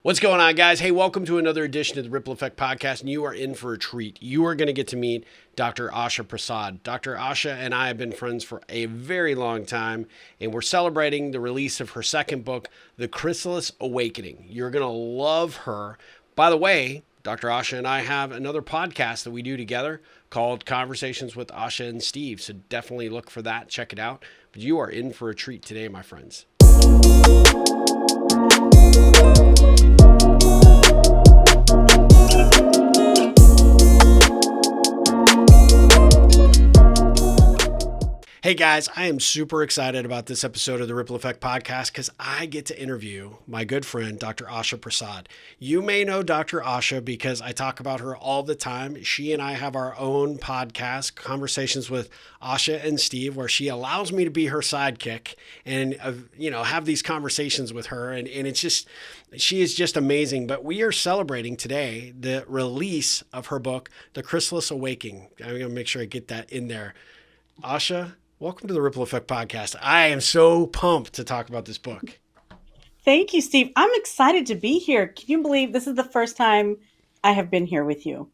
What's going on, guys? Hey, welcome to another edition of the Ripple Effect Podcast, and you are in for a treat. You are going to get to meet Dr. Asha Prasad. Dr. Asha and I have been friends for a very long time, and we're celebrating the release of her second book, The Chrysalis Awakening. You're going to love her. By the way, Dr. Asha and I have another podcast that we do together called Conversations with Asha and Steve, so definitely look for that. Check it out. But you are in for a treat today, my friends. Hey guys, I am super excited about this episode of the Ripple Effect Podcast because I get to interview my good friend, Dr. Asha Prasad. You may know Dr. Asha because I talk about her all the time. She and I have our own podcast, Conversations with Asha and Steve, where she allows me to be her sidekick and, have these conversations with her. And it's just, she is just amazing. But we are celebrating today the release of her book, The Chrysalis Awakening. I'm going to make sure I get that in there. Asha, welcome to the Ripple Effect Podcast. I am so pumped to talk about this book. Thank you, Steve. I'm excited to be here. Can you believe this is the first time I have been here with you?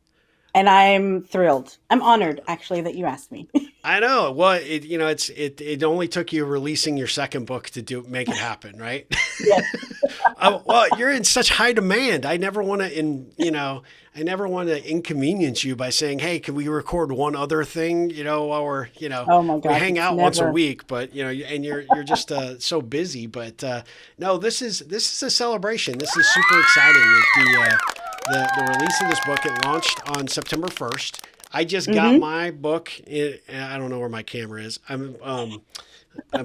And I'm thrilled. I'm honored, actually, that you asked me. I know. Well, it only took you releasing your second book to make it happen, right? Yes. Well, you're in such high demand. I never want to inconvenience you by saying, "Hey, can we record one other thing?" While we're, Oh my we gosh, hang it's out once a never. week, but and you're just so busy. But no, this is a celebration. This is super exciting. The release of this book, it launched on September 1st. I just got my book. I don't know where my camera is. I'm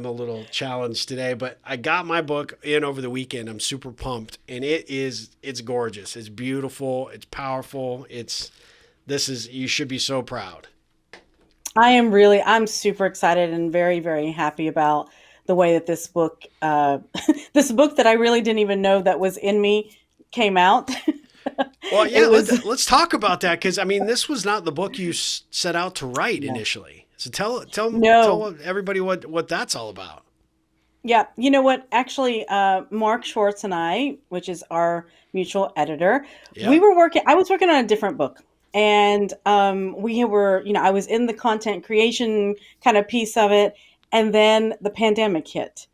a little challenged today, but I got my book in over the weekend. I'm super pumped, and it's gorgeous. It's beautiful. It's powerful. You should be so proud. I'm super excited and very, very happy about the way that this book, this book that I really didn't even know that was in me came out. Well, yeah, It was, let's talk about that because I mean, this was not the book you set out to write no, initially. So no. tell everybody what that's all about. Yeah, you know what? Actually, Mark Schwartz and I, which is our mutual editor, Yep. I was working on a different book. And we were, I was in the content creation kind of piece of it. And then the pandemic hit.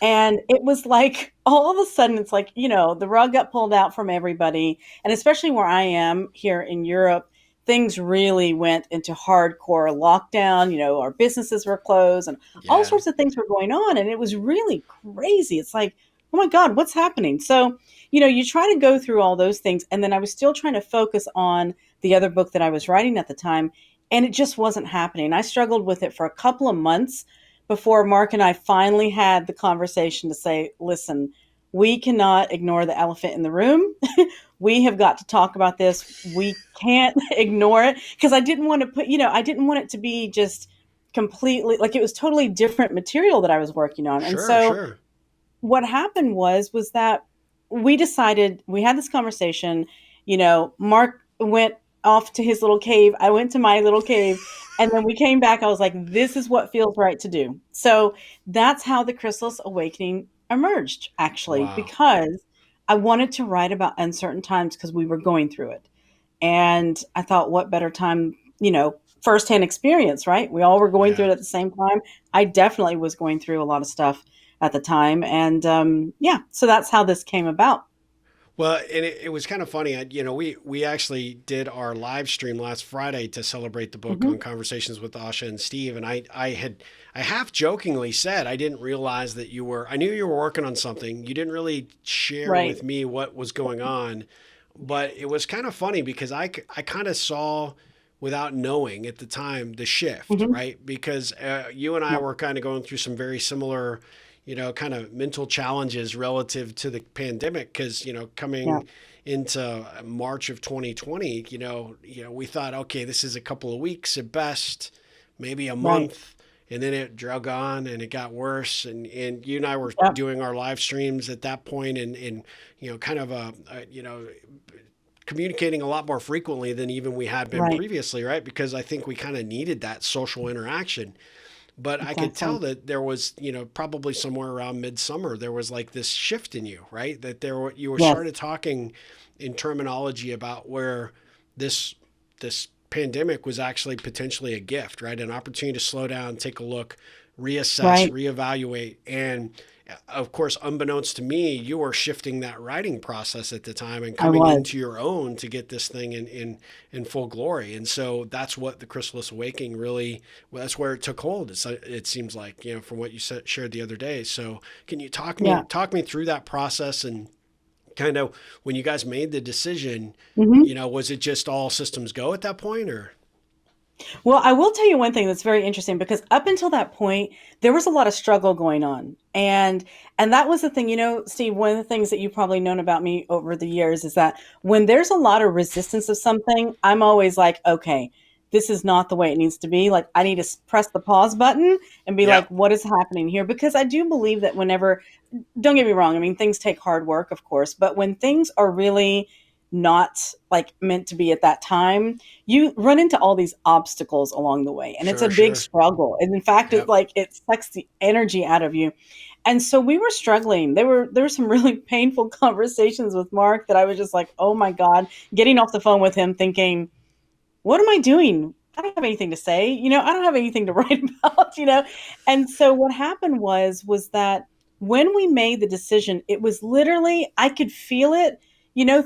And it was like all of a sudden, it's like, the rug got pulled out from everybody. And especially where I am here in Europe, things really went into hardcore lockdown. Our businesses were closed and all Yeah. sorts of things were going on. And it was really crazy. It's like, oh my God, what's happening? So, you try to go through all those things. And then I was still trying to focus on the other book that I was writing at the time. And it just wasn't happening. I struggled with it for a couple of months before Mark and I finally had the conversation to say, listen, we cannot ignore the elephant in the room. We have got to talk about this. We can't ignore it because I didn't want to I didn't want it to be just completely like it was totally different material that I was working on. And Sure. so Sure. what happened was that we had this conversation. Mark went off to his little cave. I went to my little cave. And then we came back. I was like, this is what feels right to do. So that's how the Chrysalis Awakening emerged, actually, Wow. because I wanted to write about uncertain times because we were going through it. And I thought, what better time, firsthand experience, right? We all were going through Yeah. it at the same time. I definitely was going through a lot of stuff at the time. And yeah, so that's how this came about. Well, and it was kind of funny. We actually did our live stream last Friday to celebrate the book on Hmm. Conversations with Asha and Steve, and I half jokingly said I didn't realize that I knew you were working on something. You didn't really share Right. with me what was going on, but it was kind of funny because I kind of saw without knowing at the time the shift, Hmm. right? Because you and I Yeah. were kind of going through some very similar kind of mental challenges relative to the pandemic because, Yeah. coming into March of 2020, we thought, okay, this is a couple of weeks at best, maybe a Right. month. And then it drug on and it got worse. And you and I were Yep. doing our live streams at that point and kind of, communicating a lot more frequently than even we had been Right. previously, right? Because I think we kind of needed that social interaction. But I could tell Exactly. that there was, probably somewhere around midsummer, there was like this shift in you, right? That you were Yes. started talking in terminology about where this this pandemic was actually potentially a gift, right? An opportunity to slow down, take a look, reassess, Right. reevaluate, and of course, unbeknownst to me, you were shifting that writing process at the time and I coming was. into your own to get this thing in full glory. And so that's what the Chrysalis Awakening really, well, that's where it took hold. It seems like, from what you shared the other day. So can you Yeah. talk me through that process and kind of when you guys made the decision, Hmm. was it just all systems go at that point or? Well, I will tell you one thing that's very interesting because up until that point, there was a lot of struggle going on. And that was the thing, Steve, one of the things that you've probably known about me over the years is that when there's a lot of resistance of something, I'm always like, okay, this is not the way it needs to be. Like I need to press the pause button and be Yeah, like, what is happening here? Because I do believe that whenever, don't get me wrong, I mean, things take hard work, of course, but when things are really not like meant to be at that time, you run into all these obstacles along the way, and it's a sure, big sure. struggle. And in fact, Yep. it sucks the energy out of you. And so we were struggling. There were some really painful conversations with Mark that I was just like, oh my God, getting off the phone with him thinking, what am I doing? I don't have anything to say. I don't have anything to write about. And so what happened was that when we made the decision, it was literally, I could feel it,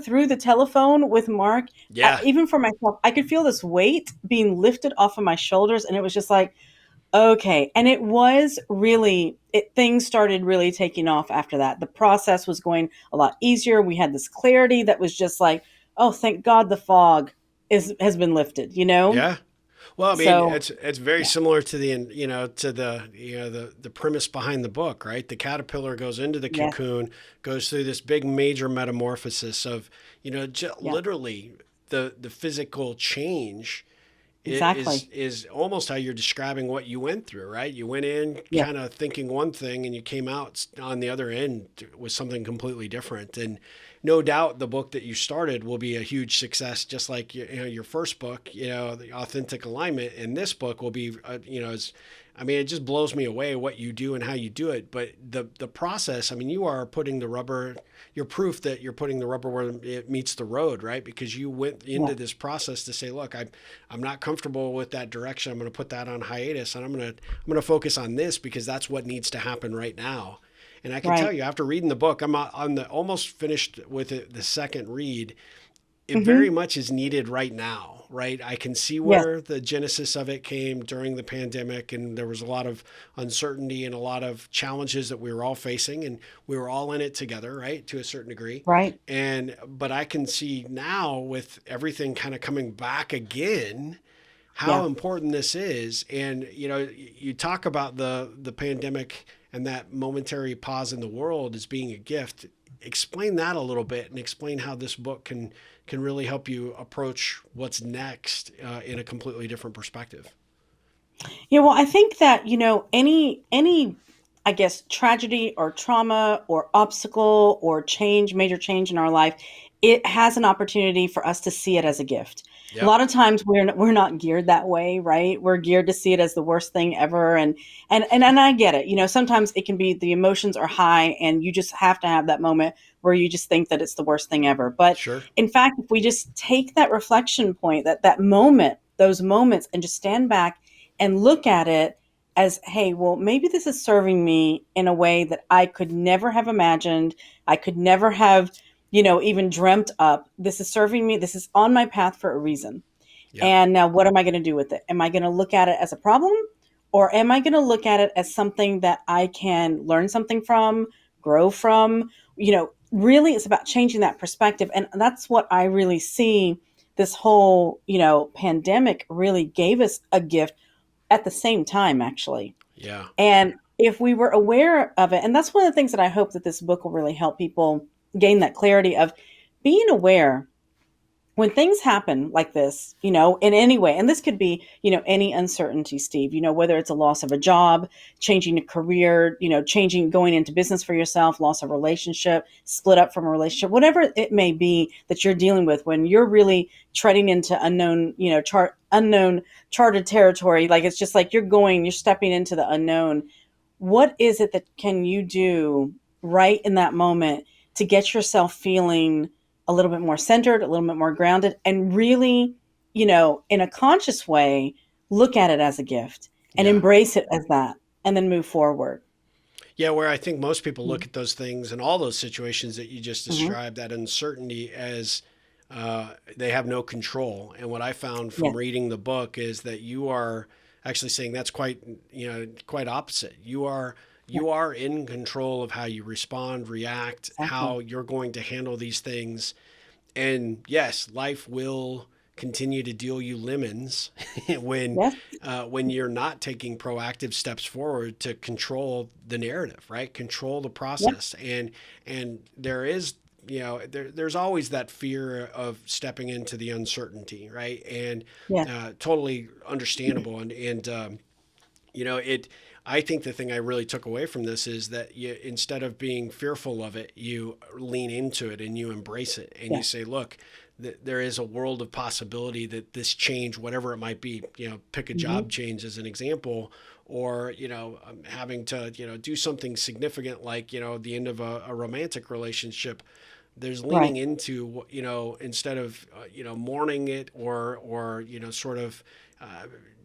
through the telephone with Mark. Yeah, Even for myself, I could feel this weight being lifted off of my shoulders. And it was just like, okay. And it was really, things started really taking off after that. The process was going a lot easier. We had this clarity that was just like, oh, thank God the fog has been lifted. yeah. Well, I mean, So, it's very yeah, similar to the premise behind the book, right? The caterpillar goes into the yes, cocoon, goes through this big major metamorphosis of, yeah, literally the physical change exactly. is almost how you're describing what you went through, right? You went in Yes, kind of thinking one thing and you came out on the other end with something completely different. And no doubt the book that you started will be a huge success, just like your first book, the authentic alignment. And this book will be, I mean, it just blows me away what you do and how you do it. But the process, I mean, you are putting the rubber, you're proof that you're putting the rubber where it meets the road, right? Because you went yeah, into this process to say, look, I'm not comfortable with that direction. I'm going to put that on hiatus, and I'm going to focus on this because that's what needs to happen right now. And I can tell right. you, after reading the book, I'm on the almost finished with it, the second read. It very Hmm. much is needed right now, right? I can see Yes, where the genesis of it came during the pandemic, and there was a lot of uncertainty and a lot of challenges that we were all facing, and we were all in it together, right, to a certain degree. right. But I can see now with everything kind of coming back again how Yeah. important this is. And you talk about the pandemic and that momentary pause in the world as being a gift. Explain that a little bit and explain how this book can really help you approach what's next in a completely different perspective. Yeah, well, I think that, any I guess tragedy or trauma or obstacle or change, major change in our life, it has an opportunity for us to see it as a gift. A Yep. lot of times we're not geared that way, right? We're geared to see it as the worst thing ever, and I get it. Sometimes it can be the emotions are high and you just have to have that moment where you just think that it's the worst thing ever. But Sure. in fact, if we just take that reflection point, that moment, those moments, and just stand back and look at it as, hey, well, maybe this is serving me in a way that I could never have imagined. I could never have, even dreamt up. This is serving me. This is on my path for a reason. Yep. And now what am I going to do with it? Am I going to look at it as a problem, or am I going to look at it as something that I can learn something from, grow from? Really it's about changing that perspective. And that's what I really see this whole, pandemic really gave us a gift at the same time, actually. Yeah. And if we were aware of it, and that's one of the things that I hope that this book will really help people gain that clarity of being aware when things happen like this, in any way, and this could be, any uncertainty, Steve, whether it's a loss of a job, changing a career, changing, going into business for yourself, loss of relationship, split up from a relationship, whatever it may be that you're dealing with, when you're really treading into unknown, unknown charted territory, like it's just like you're stepping into the unknown. What is it that can you do right in that moment to get yourself feeling a little bit more centered, a little bit more grounded, and really, in a conscious way, look at it as a gift and Yeah. embrace it as that, and then move forward? Yeah, where I think most people look at those things and all those situations that you just Mm-hmm. described, that uncertainty, as they have no control. And what I found from Yes, reading the book is that you are actually saying that's quite opposite. yeah, You are in control of how you respond, react, exactly. how you're going to handle these things. And yes, life will continue to deal you lemons Yes, when you're not taking proactive steps forward to control the narrative, right? Control the yeah, process. And there is, there's always that fear of stepping into the uncertainty, right? And yeah, totally understandable. It, I think the thing I really took away from this is that you, instead of being fearful of it, you lean into it and you embrace it and yeah. you say, look, there is a world of possibility that this change, whatever it might be, pick a Mm-hmm. job change as an example, or, having to, do something significant, like, the end of a romantic relationship. There's Right. leaning into, instead of, mourning it, or, sort of,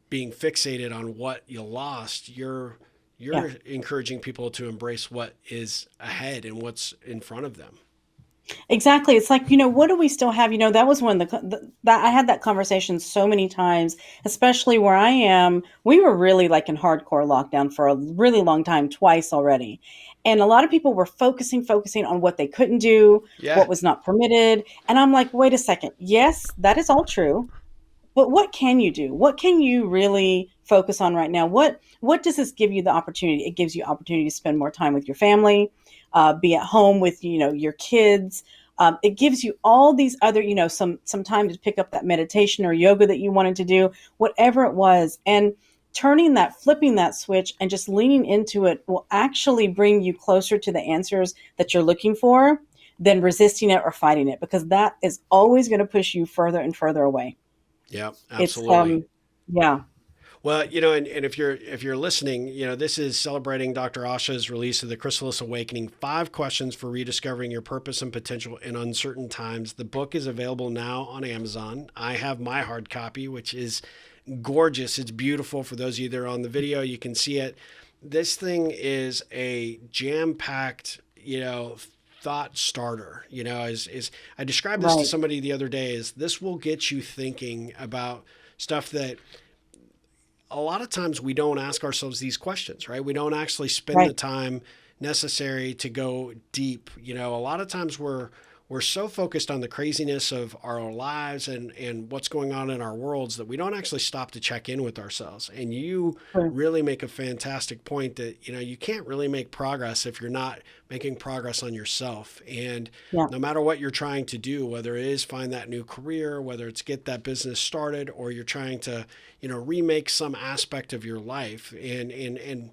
being fixated on what you lost, Yeah. you're encouraging people to embrace what is ahead and what's in front of them. Exactly. It's like, what do we still have? That was when that I had that conversation so many times, especially where I am. We were really like in hardcore lockdown for a really long time, twice already. And a lot of people were focusing on what they couldn't do, Yeah. what was not permitted. And I'm like, wait a second. Yes, that is all true. But what can you do? What can you really focus on right now? What does this give you the opportunity? It gives you opportunity to spend more time with your family, be at home with your kids. It gives you all these other some time to pick up that meditation or yoga that you wanted to do, whatever it was, and flipping that switch and just leaning into it will actually bring you closer to the answers that you're looking for than resisting it or fighting it, because that is always going to push you further and further away. Yeah, It's absolutely. yeah, Well, and if you're listening, this is celebrating Dr. Asha's release of the Chrysalis Awakening: 5 Questions for Rediscovering Your Purpose and Potential in Uncertain Times. The book is available now on Amazon. I have my hard copy, which is gorgeous. It's beautiful. For those of you that are on the video, you can see it. This thing is a jam-packed, thought starter. Is I described this to right, somebody the other day, is this will get you thinking about stuff that a lot of times we don't ask ourselves these questions, right? We don't actually spend the right. time necessary to go deep. A lot of times we're so focused on the craziness of our lives and what's going on in our worlds that we don't actually stop to check in with ourselves. And you True. really make a fantastic point that, you can't really make progress if you're not making progress on yourself. And Yeah. no matter what you're trying to do, whether it is find that new career, whether it's get that business started, or you're trying to, remake some aspect of your life and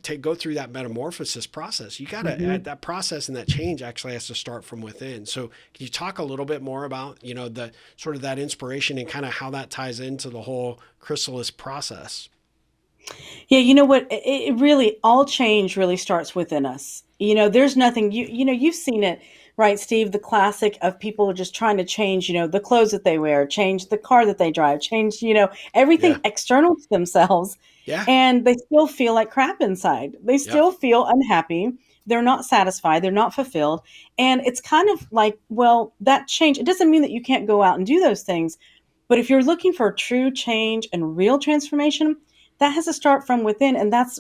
to go through that metamorphosis process, you got to Hmm. add that process, and that change actually has to start from within. So can you talk a little bit more about, the sort of that inspiration and kind of how that ties into the whole chrysalis process? Yeah, you know what? It really, all change really starts within us. There's nothing you've seen it, right, Steve? The classic of people just trying to change, the clothes that they wear, change the car that they drive, change, Yeah. everything external to themselves, Yeah. and they still feel like crap inside. They Yep. still feel unhappy. They're not satisfied. They're not fulfilled. And it's kind of like, well, that change, it doesn't mean that you can't go out and do those things. But if you're looking for true change and real transformation, that has to start from within. And that's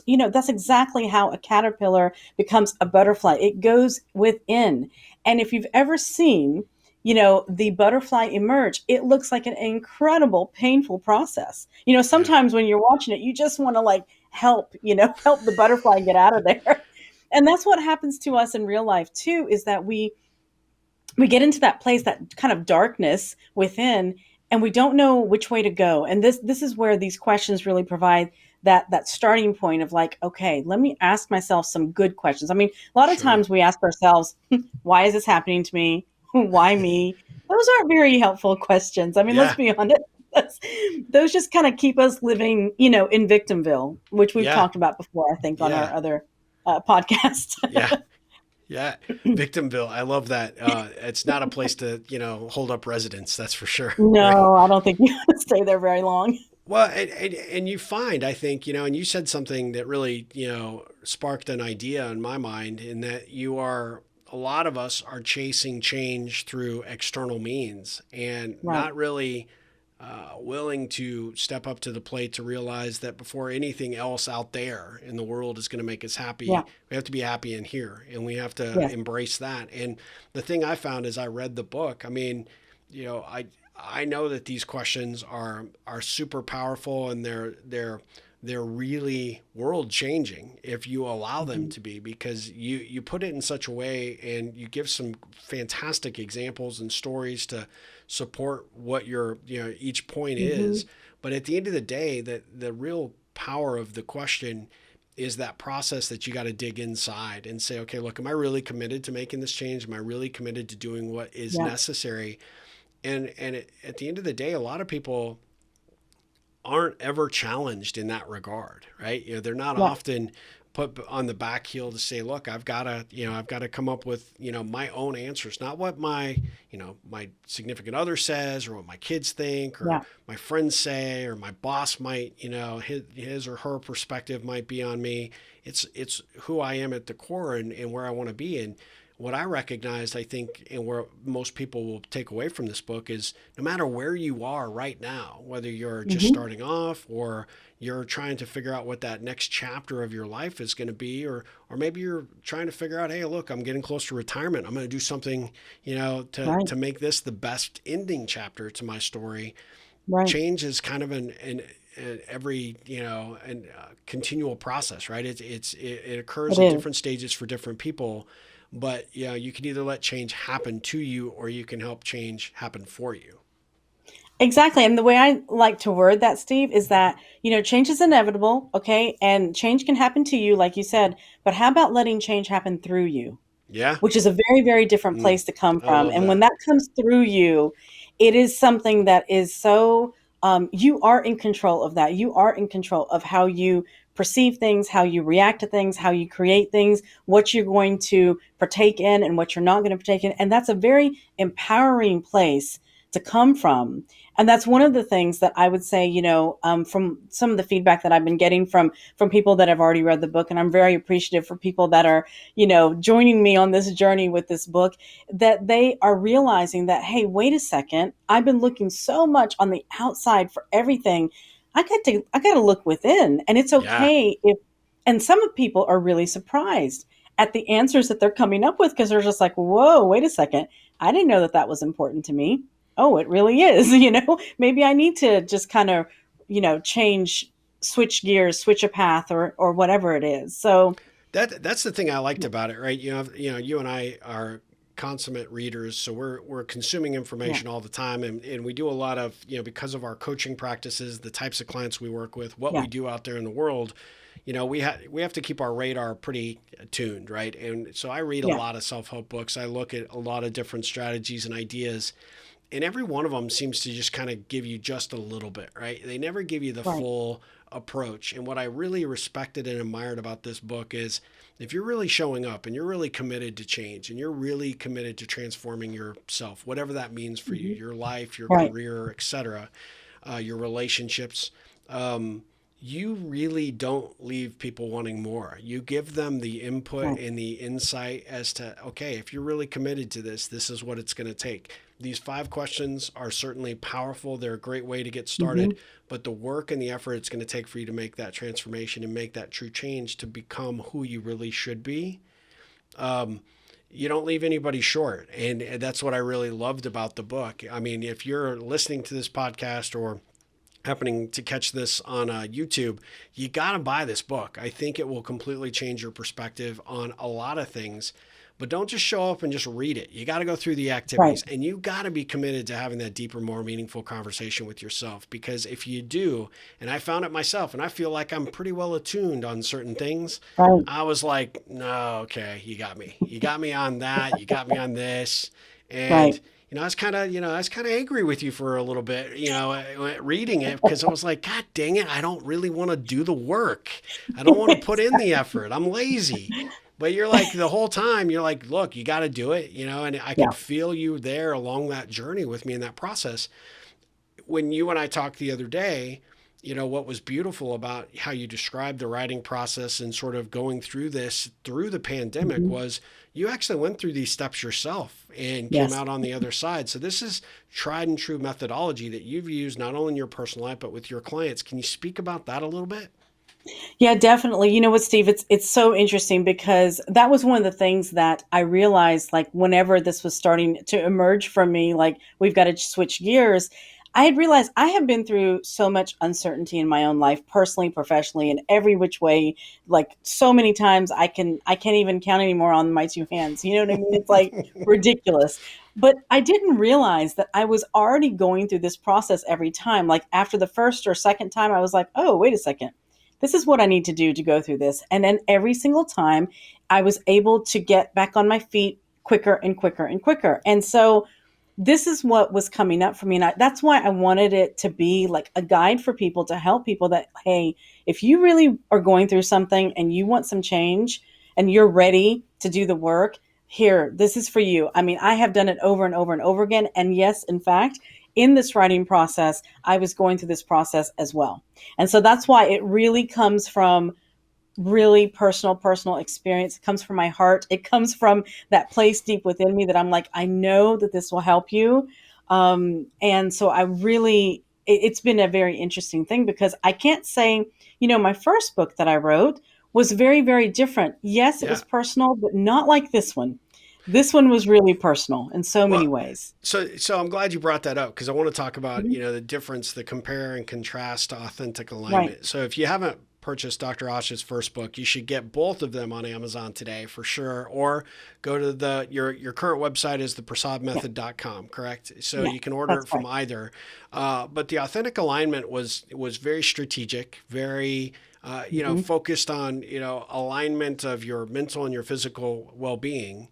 exactly how a caterpillar becomes a butterfly. It goes within. And if you've ever seen, the butterfly emerge, it looks like an incredible, painful process. Yeah. Sometimes when you're watching it, you just want to like help, help the butterfly get out of there. And that's what happens to us in real life too, is that we get into that place, that kind of darkness within, and we don't know which way to go. And this is where these questions really provide that starting point of like, okay, let me ask myself some good questions. I mean, a lot of Sure. times we ask ourselves, why is this happening to me? Why me? Those aren't very helpful questions. I mean, let's Yeah. be honest. That's, those just kind of keep us living, in victimville, which we've Yeah. talked about before, I think, on Yeah. our other podcast. Yeah. Yeah. Victimville. I love that. It's not a place to, hold up residence. That's for sure. Right. No, I don't think you stay there very long. Well, and you find, I think, and you said something that really, sparked an idea in my mind in that a lot of us are chasing change through external means and Right. not really willing to step up to the plate to realize that before anything else out there in the world is going to make us Yeah. happy, we have to be happy in here and we have to Yes. embrace that. And the thing I found as I read the book, I mean, I know that these questions are super powerful and they're really world changing if you allow them Hmm. to be, because you put it in such a way and you give some fantastic examples and stories to support what your each point Hmm. is. But at the end of the day, the real power of the question is that process that you got to dig inside and say, okay, look, am I really committed to making this change? Am I really committed to doing what is Yeah. necessary? At the end of the day, a lot of people aren't ever challenged in that regard, right? They're not Yeah. often put on the back heel to say, look, I've got to come up with, my own answers, not what my significant other says or what my kids think or Yeah. my friends say or my boss might, his or her perspective might be on me. It's who I am at the core and where I want to be. And what I recognized, I think, and where most people will take away from this book is no matter where you are right now, whether you're just Hmm. starting off or you're trying to figure out what that next chapter of your life is going to be, or maybe you're trying to figure out, hey, look, I'm getting close to retirement. I'm going to do something, Right. to make this the best ending chapter to my story. Right. Change is kind of an every and continual process, right? It occurs It at is. different stages for different people, but you can either let change happen to you or you can help change happen for you. Exactly. And the way I like to word that, Steve, is that, change is inevitable. Okay. And change can happen to you, like you said, but how about letting change happen through you? Yeah. Which is a very, very different Mm, place to come I from. love And when that. that comes through you, it is something that is so, you are in control of that. You are in control of how you perceive things, how you react to things, how you create things, what you're going to partake in and what you're not going to partake in. And that's a very empowering place to come from. And that's one of the things that I would say, from some of the feedback that I've been getting from people that have already read the book. And I'm very appreciative for people that are joining me on this journey with this book, that they are realizing that, hey, wait a second, I've been looking so much on the outside for everything. I got to look within, and it's Yeah. okay if. And some of people are really surprised at the answers that they're coming up with because they're just like, whoa, wait a second, I didn't know that that was important to me. Oh, it really is. Maybe I need to just kind of, change, switch gears, switch a path, or whatever it is. So That's the thing I liked about it, right? You and I are consummate readers, so we're consuming yeah, information all the time, and we do a lot of because of our coaching practices, the types of clients we work with, what yeah, we do out there in the world. We have to keep our radar pretty tuned, right? And so I read a yeah, lot of self help books. I look at a lot of different strategies and ideas, and every one of them seems to just kind of give you just a little bit, right? They never give you the right. full approach. And what I really respected and admired about this book is if you're really showing up and you're really committed to change and you're really committed to transforming yourself, whatever that means for you, Hmm. your life, your Right. career, etc., your relationships, you really don't leave people wanting more. You give them the input Right. and the insight as to, okay, if you're really committed to this, this is what it's going to take. These 5 questions are certainly powerful. They're a great way to get started, Hmm. but the work and the effort it's going to take for you to make that transformation and make that true change to become who you really should be, you don't leave anybody short. And that's what I really loved about the book. I mean, if you're listening to this podcast or happening to catch this on YouTube, you got to buy this book. I think it will completely change your perspective on a lot of things. but don't just show up and just read it. You got to go through the Right. activities, and you got to be committed to having that deeper, more meaningful conversation with yourself. Because if you do, and I found it myself, and I feel like I'm pretty well attuned on certain things, Right. I was like, no, okay, you got me. You got me on that. You got me on this. And, Right. I was kind of angry with you for a little bit, reading it because I was like, God dang it, I don't really want to do the work. I don't want to put in the effort. I'm lazy. But you're like, the whole time, you're like, look, you got to do it, and I Yeah. could feel you there along that journey with me in that process. When you and I talked the other day, what was beautiful about how you described the writing process and sort of going through this through the pandemic Hmm. was you actually went through these steps yourself and came Yes. out on the other side. So this is tried and true methodology that you've used not only in your personal life but with your clients. Can you speak about that a little bit? Yeah, definitely. You know what, Steve? It's so interesting because that was one of the things that I realized, like whenever this was starting to emerge from me, like we've got to switch gears. I had realized I have been through so much uncertainty in my own life, personally, professionally, in every which way. Like so many times, I can't even count anymore on my two hands. You know what I mean? It's like ridiculous. But I didn't realize that I was already going through this process every time. Like after the first or second time, I was like, oh, wait a second, this is what I need to do to go through this. And then every single time I was able to get back on my feet quicker and quicker and quicker. And so this is what was coming up for me. And that's why I wanted it to be like a guide for people to help people that, hey, if you really are going through something and you want some change and you're ready to do the work, here, this is for you. I mean, I have done it over and over and over again. And yes, in fact, in this writing process, I was going through this process as well. And so that's why it really comes from really personal experience. It comes from my heart. It comes from that place deep within me that I'm like, I know that this will help you. And so I really, it's been a very interesting thing because I can't say, my first book that I wrote was very, very different. Yes, it Yeah. was personal, but not like this one. This one was really personal in so many Well, ways. so I'm glad you brought that up because I want to talk about, Mhm. the difference, the compare and contrast to authentic Right. alignment. So if you haven't purchased Dr. Asha's first book, you should get both of them on Amazon today for sure, or go to your current website is Yeah. theprasadmethod.com, correct? So Yeah. you can order That's it right. from either. But the authentic alignment was very strategic, very Hmm. focused on, alignment of your mental and your physical well-being.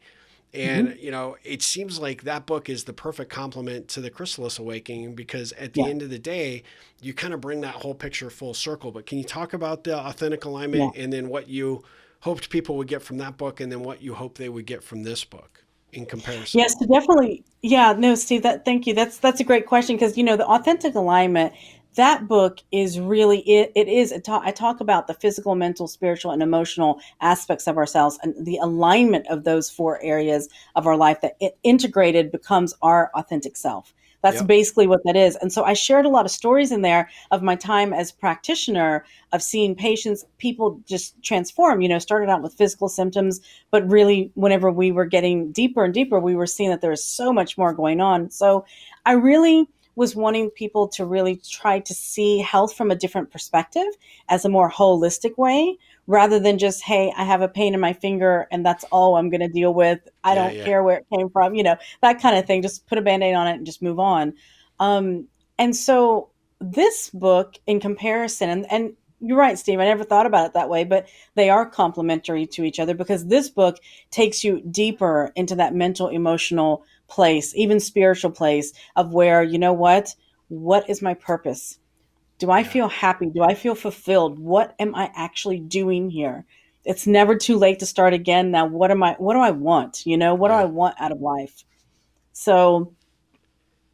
And, Hmm. it seems like that book is the perfect complement to the Chrysalis Awakening because at the Yeah. end of the day, you kind of bring that whole picture full circle. But can you talk about the authentic Yeah. alignment and then what you hoped people would get from that book and then what you hope they would get from this book in comparison? Yes, so definitely. Yeah, no, Steve, thank you. That's a great question because the authentic alignment, that book is really I talk about the physical, mental, spiritual, and emotional aspects of ourselves and the alignment of those four areas of our life that it integrated becomes our authentic self. That's Yep. basically what that is. And so I shared a lot of stories in there of my time as practitioner of seeing patients, people just transform, started out with physical symptoms, but really whenever we were getting deeper and deeper, we were seeing that there was so much more going on. So I really was wanting people to really try to see health from a different perspective as a more holistic way rather than just, hey, I have a pain in my finger and that's all I'm going to deal with. I Yeah, don't yeah. care where it came from, that kind of thing. Just put a band-aid on it and just move on. And so this book in comparison, and you're right, Steve, I never thought about it that way, but they are complementary to each other because this book takes you deeper into that mental, emotional place, even spiritual place of where, what is my purpose? Do I Yeah. feel happy? Do I feel fulfilled? What am I actually doing here? It's never too late to start again. Now, what do I want? What do I Yeah. want out of life? So,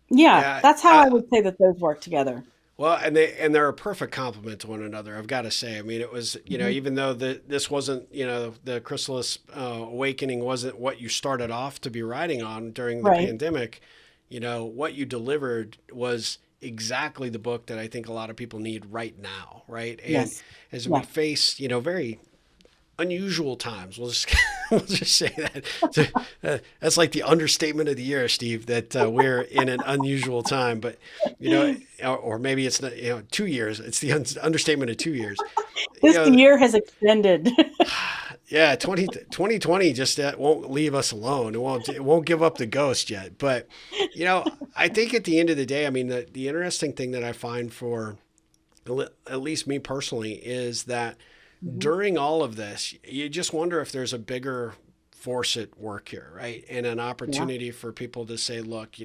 yeah, Yeah. that's how I would say that those work together. Well, and they're a perfect complement to one another. I've got to say. I mean, it was Mhm. even though this wasn't the Chrysalis Awakening wasn't what you started off to be writing on during the Right. pandemic. What you delivered was exactly the book that I think a lot of people need right now, right? And Yes. as we Yeah. face very unusual times. We'll just we'll just say that. So, that's like the understatement of the year, Steve. That we're in an unusual time, but you know, or maybe it's not. 2 years. It's the understatement of 2 years. You This know, year has extended. Yeah, 2020 just won't leave us alone. It won't give up the ghost yet. But, I think at the end of the day, I mean, the interesting thing that I find for at least me personally is that Mhm. during all of this, you just wonder if there's a bigger force at work here, right? And an Yeah. opportunity for people to say, look,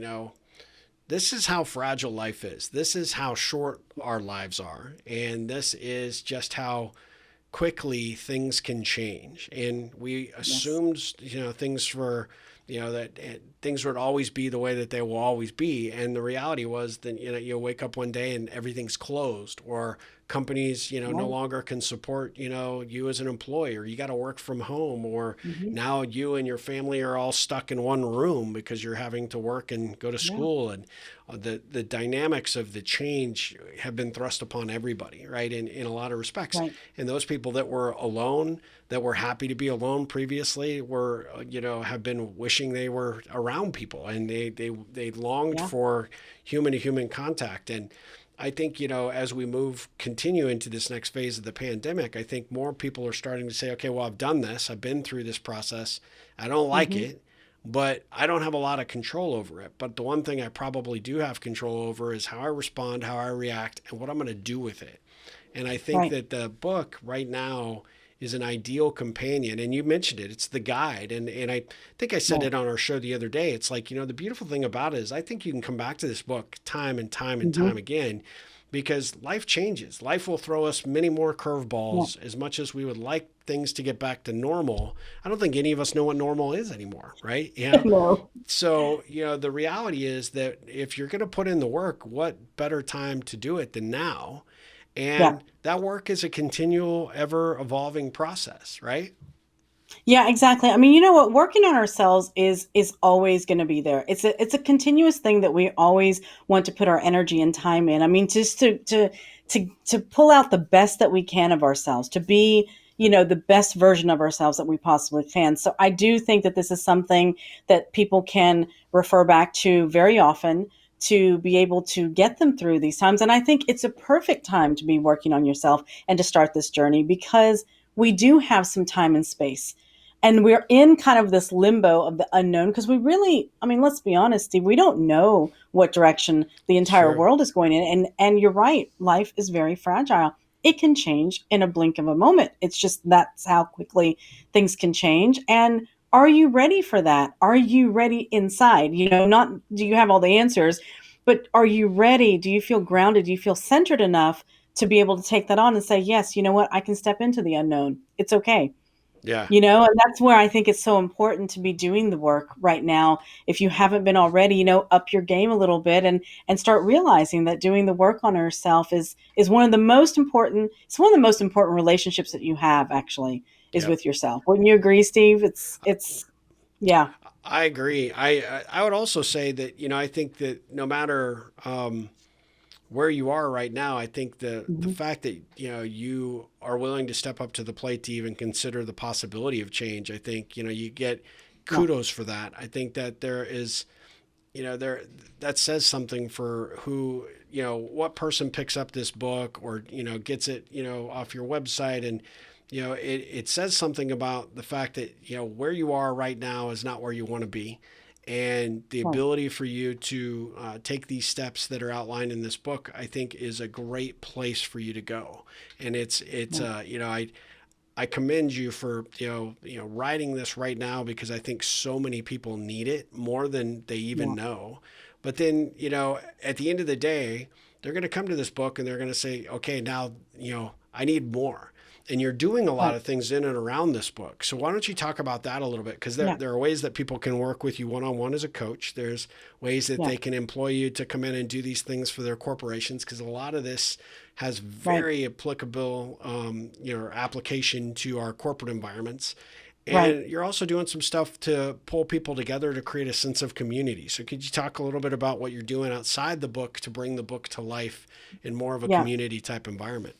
this is how fragile life is. This is how short our lives are. And this is just how quickly things can change. And we Yes. assumed, things were, that things would always be the way that they will always be. And the reality was that, you wake up one day and everything's closed, or companies, no Right. longer can support, you as an employee, or you got to work from home, or Hmm. now you and your family are all stuck in one room because you're having to work and go to Yeah. school. And the dynamics of the change have been thrust upon everybody, right? In a lot of respects. Right. And those people that were alone, that were happy to be alone previously, were, have been wishing they were around people, and they longed Yeah. for human to human contact. And I think, as we continue into this next phase of the pandemic, I think more people are starting to say, okay, well, I've done this, I've been through this process, I don't like Hmm. it, but I don't have a lot of control over it. But the one thing I probably do have control over is how I respond, how I react, and what I'm going to do with it. And I think Right. that the book right now is an ideal companion. And you mentioned it, it's the guide. And I think I said Right. it on our show the other day. It's like, the beautiful thing about it is I think you can come back to this book time and time and Hmm. time again, because life changes. Life will throw us many more Yeah. curveballs. As much as we would like things to get back to normal, I don't think any of us know what normal is anymore, right? No. So, the reality is that if you're going to put in the work, what better time to do it than now? Yeah. And that work is a continual, ever evolving process, right? Yeah, exactly. I mean, you know what? Working on ourselves is always going to be there. It's a continuous thing that we always want to put our energy and time in. I mean, just to pull out the best that we can of ourselves, to be, the best version of ourselves that we possibly can. So I do think that this is something that people can refer back to very often to be able to get them through these times. And I think it's a perfect time to be working on yourself and to start this journey because we do have some time and space, and we're in kind of this limbo of the unknown because we really, I mean, let's be honest, Steve, we don't know what direction the It's entire true. world is going in. And you're right, life is very fragile. It can change in a blink of a moment. It's just that's how quickly things can change. And are you ready for that? Are you ready inside? Not do you have all the answers, but are you ready? Do you feel grounded? Do you feel centered enough to be able to take that on and say, yes, you know what, I can step into the unknown. It's okay. Yeah. And that's where I think it's so important to be doing the work right now. If you haven't been already, up your game a little bit and start realizing that doing the work on yourself is one of the most important. It's one of the most important relationships that you have actually is Yep. with yourself. Wouldn't you agree, Steve? It's yeah. I agree. I would also say that, I think that no matter where you are right now, I think the Hmm. fact that, you are willing to step up to the plate to even consider the possibility of change, I think, you get Yeah. kudos for that. I think that there is, there, that says something for who, what person picks up this book, or, gets it, off your website. And, it says something about the fact that, where you are right now is not where you want to be. And the Right. ability for you to take these steps that are outlined in this book, I think, is a great place for you to go. And it's Yeah. I commend you for, writing this right now, because I think so many people need it more than they even Yeah. know. But then, at the end of the day, they're going to come to this book and they're going to say, okay, now, I need more. And you're doing a lot Right. of things in and around this book. So why don't you talk about that a little bit? Because there, Yeah. there are ways that people can work with you one-on-one as a coach. There's ways that Yeah. they can employ you to come in and do these things for their corporations, because a lot of this has Right. very applicable, application to our corporate environments. Right. And you're also doing some stuff to pull people together to create a sense of community. So could you talk a little bit about what you're doing outside the book to bring the book to life in more of a Yeah. community type environment?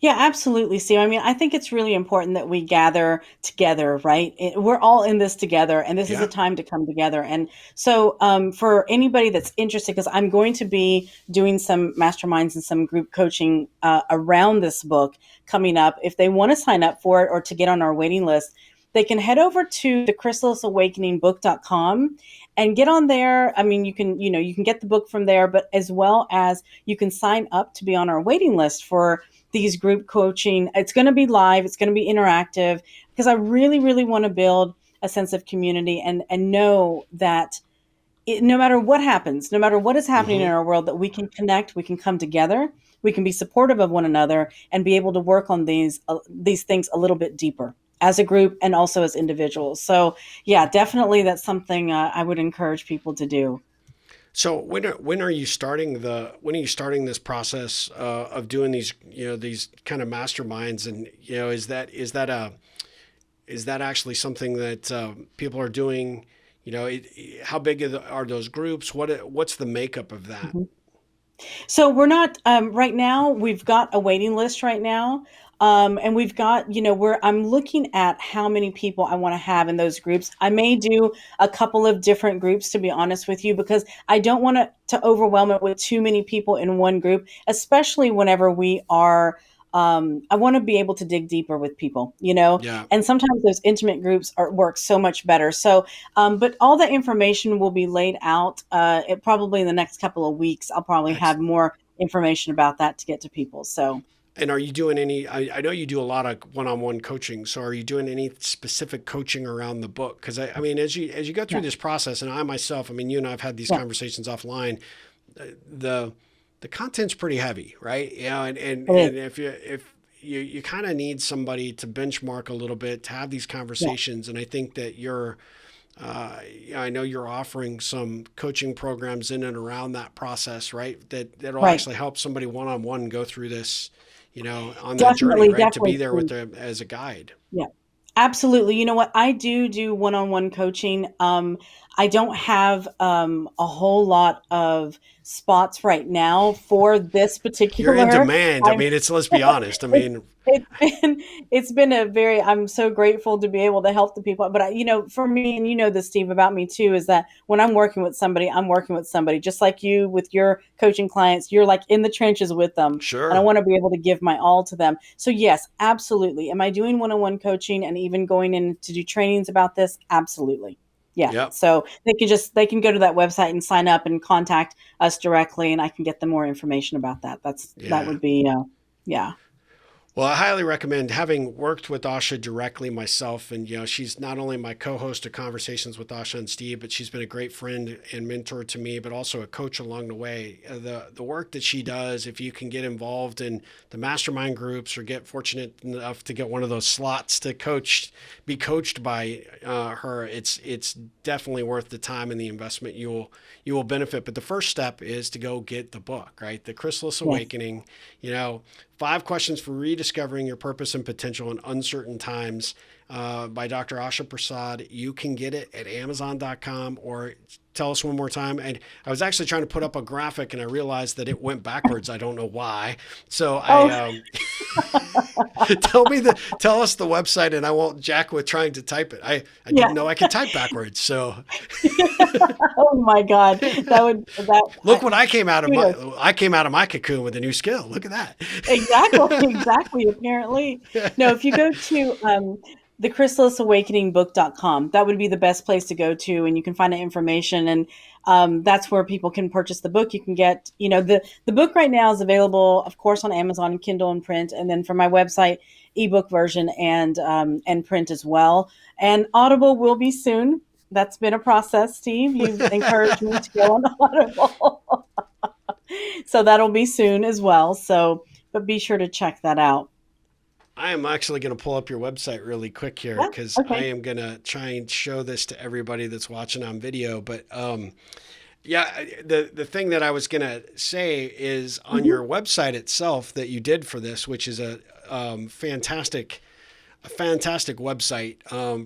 Yeah, absolutely, Steve. I mean, I think it's really important that we gather together, right? We're all in this together, and this is a Yeah. time to come together. And so, for anybody that's interested, because I'm going to be doing some masterminds and some group coaching around this book coming up, if they want to sign up for it or to get on our waiting list, they can head over to the chrysalisawakeningbook.com and get on there. I mean, you can get the book from there, but as well as you can sign up to be on our waiting list for these group coaching. It's going to be live, it's going to be interactive, because I really, really want to build a sense of community and know that no matter what happens, no matter what is happening in Hmm. our world, that we can connect, we can come together, we can be supportive of one another, and be able to work on these things a little bit deeper as a group and also as individuals. So, yeah, definitely that's something I would encourage people to do. So when are you starting when are you starting this process of doing these, these kind of masterminds? And is that actually something that people are doing? How big are those groups? What's the makeup of that? Mhm. So we're not right now. We've got a waiting list right now, and we've got where I'm looking at how many people I want to have in those groups. I may do a couple of different groups, to be honest with you, because I don't want to overwhelm it with too many people in one group, especially whenever we are. I want to be able to dig deeper with people, Yeah. and sometimes those intimate groups work so much better. So but all the information will be laid out. Probably in the next couple of weeks, I'll probably have Excellent. more information about that to get to people. So, And are you doing any? I know you do a lot of one-on-one coaching. So are you doing any specific coaching around the book? Because I mean, as you go through yeah, this process, and I myself, I mean, you and I have had these yeah, conversations offline. The the content's pretty heavy, right? it is. And if you kind of need somebody to benchmark a little bit to have these Yeah, conversations, and I think that I know you're offering some coaching programs in and around that process, right? That'll right. actually help somebody one on one go through this, on that journey, Definitely, right? To be definitely. there with them as a guide. Yeah. Absolutely. You know what? I do one-on-one coaching. I don't have a whole lot of spots right now for this You're in particular. demand. I I'm mean, let's be honest. I it's mean, it's been a very I'm so grateful to be able to help the people. But for me, and you know this, Steve, about me too, is that when I'm working with somebody, I'm working with somebody just like you with your coaching clients. You're like in the trenches with them, and I sure. want to be able to give my all to them. So yes, absolutely. Am I doing one-on-one coaching and even going in to do trainings about this? Absolutely. Yeah. Yep. So they can go to that website and sign up and contact us directly, and I can get them more information about that. That Yeah. would be yeah. Well, I highly recommend, having worked with Asha directly myself. And, she's not only my co host of Conversations with Asha and Steve, but she's been a great friend and mentor to me, but also a coach along the way. The work that she does, if you can get involved in the mastermind groups or get fortunate enough to get one of those slots to be coached by her, it's definitely worth the time and the investment. You will benefit. But the first step is to go get the book, right? The Chrysalis Yes. Awakening, you know, 5 questions for rediscovering your purpose and potential in uncertain times, by Dr. Asha Prasad. You can get it at Amazon.com, or tell us one more time. And I was actually trying to put up a graphic and I realized that it went backwards. I don't know why. So Oh, tell us the website, and I won't jack with trying to type it. I yeah. didn't know I could type backwards. So Oh my God. That would that look what kudos. I came out of my cocoon with a new skill. Look at Exactly, that. exactly, apparently. No, if you go to the chrysalisawakeningbook.com, that would be the best place to go to, and you can find the information, and that's where people can purchase the book. You can get, the book right now is available, of course, on Amazon, Kindle and print, and then for my website, ebook version and print as well. And Audible will be soon. That's been a process, Steve. You've encouraged me to go on Audible. So that'll be soon as well. So, but be sure to check that out. I am actually going to pull up your website really quick here, Yeah. because I Okay. am going to try and show this to everybody that's watching on video. But yeah, the thing that I was going to say is, on Hmm. your website itself that you did for this, which is a fantastic a fantastic website,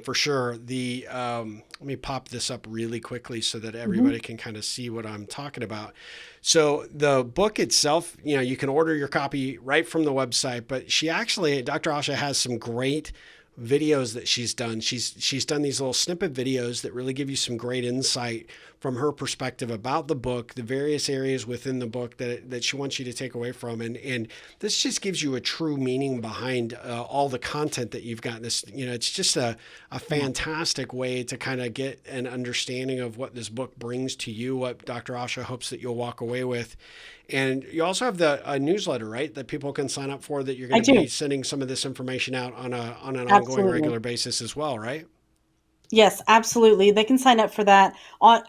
for sure. Let me pop this up really quickly so that Hmm. everybody can kind of see what I'm talking about. So the book itself, you can order your copy right from the website, but Dr. Asha has some great videos that she's done. She's done these little snippet videos that really give you some great insight from her perspective about the book, the various areas within the book that she wants you to take away from, and this just gives you a true meaning behind all the content that you've got. It's just a Yeah, fantastic way to kind of get an understanding of what this book brings to you, what Dr. Asha hopes that you'll walk away with. And you also have the a newsletter, right, that people can sign up for, that you're going I to be do. sending some of this information out on an ongoing Absolutely. regular basis as well, right? Yes, absolutely. They can sign up for that.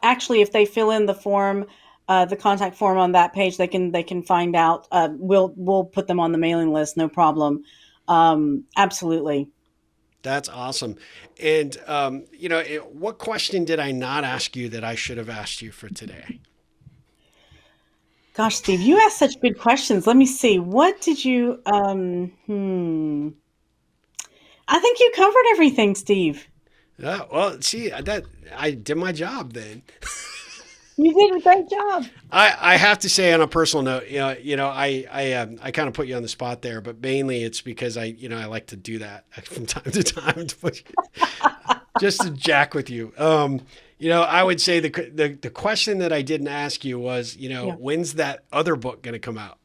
Actually, if they fill in the form, the contact form on that page, they can find out. We'll put them on the mailing list, no problem. Absolutely. That's awesome. And what question did I not ask you that I should have asked you for today? Gosh, Steve, you asked such good questions. Let me see. What did you? I think you covered everything, Steve. Well, see, that I did my job then. You did a great job. I have to say, on a personal note, I kind of put you on the spot there, but mainly it's because I like to do that from time to time to just to jack with you. I would say the question that I didn't ask you was, Yeah. when's that other book going to come out?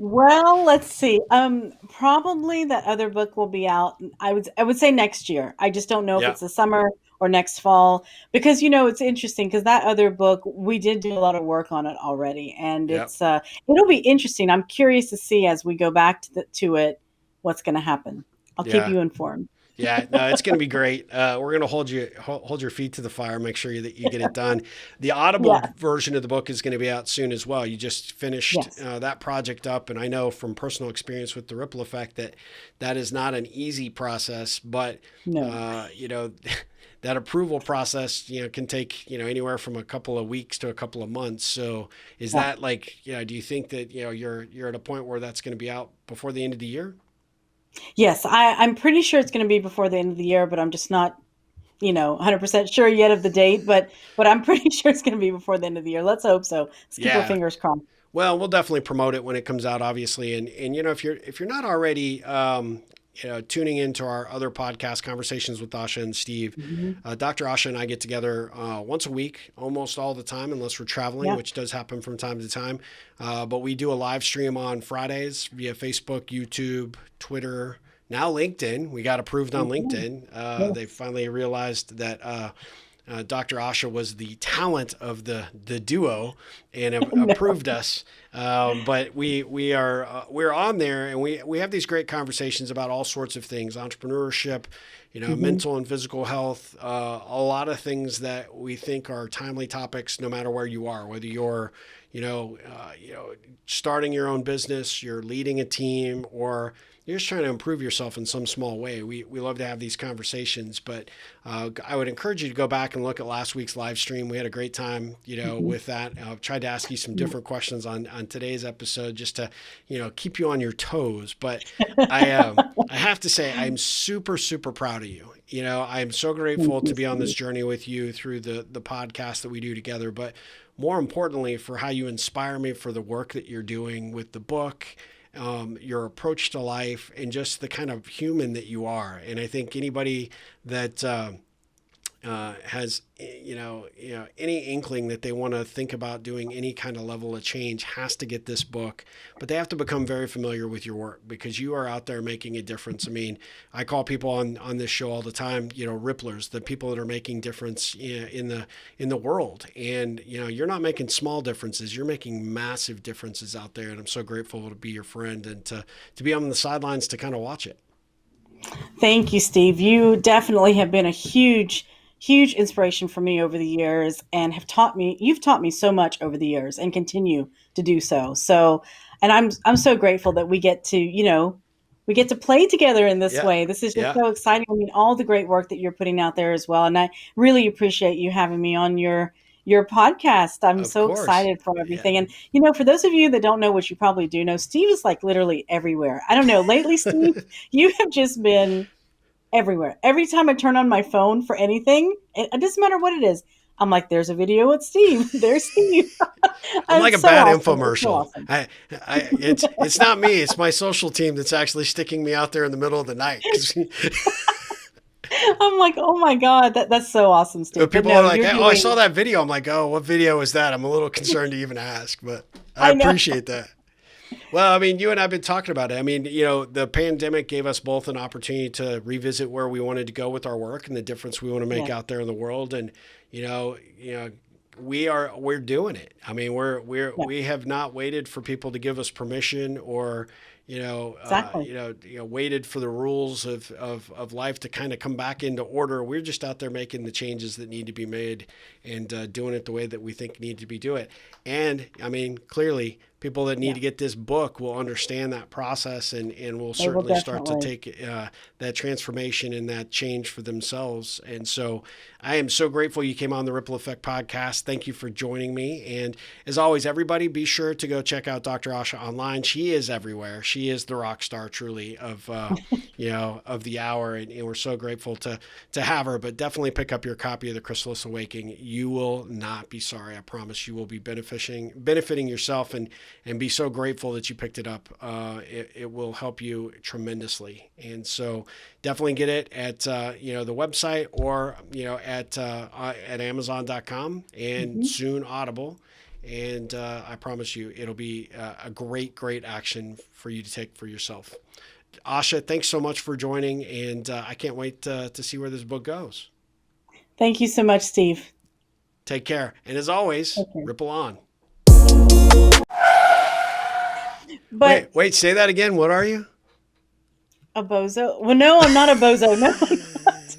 Well, let's see. Probably that other book will be out. I would say next year. I just don't know if Yeah, it's the summer or next fall because it's interesting because that other book we did do a lot of work on it already, and yeah, it'll be interesting. I'm curious to see as we go back to it what's going to happen. I'll keep yeah. you informed. Yeah, no, it's going to be great. We're going to hold your feet to the fire, make sure that you get it done. The Audible Yeah. version of the book is going to be out soon as well. You just finished Yes. that project up, and I know from personal experience with the ripple effect that that is not an easy process, but No. uh, you know. That approval process, can take, anywhere from a couple of weeks to a couple of months. So is Yeah. that like, do you think that, you're at a point where that's going to be out before the end of the year? Yes. I'm pretty sure it's going to be before the end of the year, but I'm just not 100% sure yet of the date, but I'm pretty sure it's going to be before the end of the year. Let's hope so. Let's keep our Yeah. fingers crossed. Well, we'll definitely promote it when it comes out, obviously. And if you're not already tuning into our other podcast conversations with Asha and Steve, Mhm. Dr. Asha and I get together once a week, almost all the time, unless we're traveling, Yeah. which does happen from time to time. But we do a live stream on Fridays via Facebook, YouTube, Twitter. Now LinkedIn. We got approved on Mhm. LinkedIn. They Yes. finally realized that Dr. Asha was the talent of the duo and No. approved us. But we're on there, and we have these great conversations about all sorts of things: entrepreneurship, Mhm. mental and physical health, a lot of things that we think are timely topics, no matter where you are, whether you're starting your own business, you're leading a team, or you're just trying to improve yourself in some small way. We love to have these conversations, but I would encourage you to go back and look at last week's live stream. We had a great time, Mhm. with that. I've tried to ask you some Yeah. different questions on today's episode just to, keep you on your toes. But I have to say, I'm super, super proud of you. I'm so Thank grateful to you, be on this Steve. journey with you through the podcast that we do together. But more importantly, for how you inspire me for the work that you're doing with the book, your approach to life, and just the kind of human that you are. And I think anybody that has any inkling that they want to think about doing any kind of level of change has to get this book, but they have to become very familiar with your work because you are out there making a difference. I mean, I call people on this show all the time, ripplers, the people that are making difference in the world. And you're not making small differences, you're making massive differences out there, and I'm so grateful to be your friend and to be on the sidelines to kind of watch it. Thank you, Steve. You definitely have been a huge, huge inspiration for me over the years and you've taught me so much over the years and continue to do so. So, and I'm so grateful that we get to play together in this Yeah, way. This is just yeah. so exciting. I mean, all the great work that you're putting out there as well. And I really appreciate you having me on your podcast. I'm Of so course. excited for Yeah. everything. And, you know, for those of you that don't know, which you probably do know, Steve is like literally everywhere. I don't know. Lately, Steve, you have just been everywhere. Every time I turn on my phone for anything, it doesn't matter what it is. I'm like, there's a video with Steve. There's Steve. I'm like a It's so bad awesome. It's so infomercial. awesome. It's not me. It's my social team that's actually sticking me out there in the middle of the night. 'Cause I'm like, oh my God, that's so awesome, Steve. But people are no, like, you're "Oh, I saw doing, that video." I'm like, "Oh, what video is that?" I'm a little concerned to even ask, but I I know. appreciate that. Well, I mean, you and I have been talking about it. I mean, the pandemic gave us both an opportunity to revisit where we wanted to go with our work and the difference we want to make Yes, out there in the world. And we're doing it. I mean, yeah, we have not waited for people to give us permission or exactly. waited for the rules of life to kind of come back into order. We're just out there making the changes that need to be made and doing it the way that we think need to be do it. And I mean, clearly, people that need Yeah, to get this book will understand that process and will they will certainly start to definitely. take that transformation and that change for themselves. And so I am so grateful you came on the Ripple Effect podcast. Thank you for joining me. And as always, everybody be sure to go check out Dr. Asha online. She is everywhere. She is the rock star truly of the hour. And we're so grateful to have her, but definitely pick up your copy of the Chrysalis Awakening. You will not be sorry. I promise you will be benefiting yourself and be so grateful that you picked it up. It will help you tremendously. And so definitely get it at the website or at Amazon.com and Hmm. soon Audible. And I promise you, it'll be a great action for you to take for yourself. Asha, thanks so much for joining, and I can't wait to see where this book goes. Thank you so much, Steve. Take care, and as always, Okay. ripple on. But Wait, say that again. What are you? a bozo? Well, no, I'm not a bozo. No, I'm not.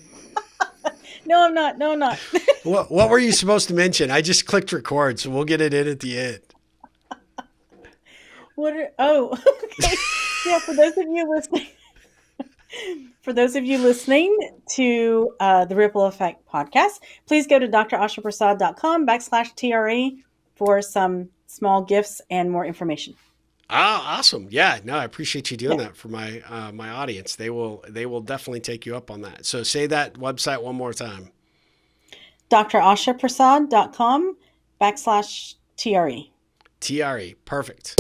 No, I'm not. No, I'm not. What were you supposed to mention? I just clicked record, so we'll get it in at the end. What are, oh, okay. Yeah, for those of you listening to the Ripple Effect podcast, please go to drashaprasad.com/TRE for some small gifts and more information. Ah, awesome. Yeah, no, I appreciate you doing Yeah. that for my audience. They will definitely take you up on that. So say that website one more time. drashaprasad.com/TRE. TRE. Perfect.